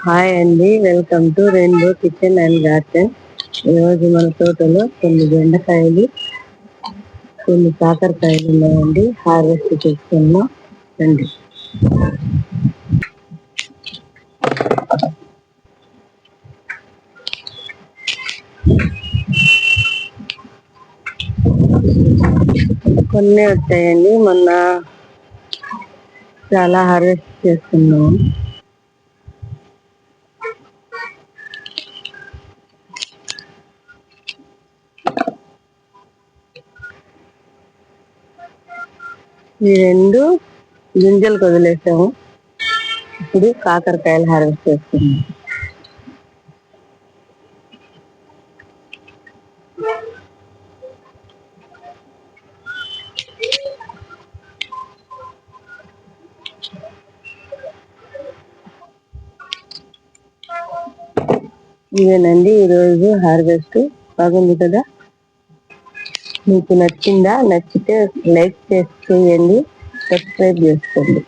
Hi అండి, welcome to rainbow kitchen and garden. ఈరోజు మన తోటలో కొన్ని బెండకాయలు, కొన్ని కాకరకాయలు ఉన్నాయండి. హార్వెస్ట్ చేసుకున్నాం రండి. కొన్ని వచ్చాయండి, మొన్న చాలా హార్వెస్ట్ చేసుకున్నాం. ఈ రెండు గింజలు వదిలేసాము. ఇప్పుడు కాకరకాయలు హార్వెస్ట్ చేస్తున్నాం. ఇదేనండి ఈరోజు హార్వెస్ట్. బాగుంది కదా? మీకు నచ్చిందా? నచ్చితే లైక్ చేయండి, సబ్స్క్రైబ్ చేసుకోండి.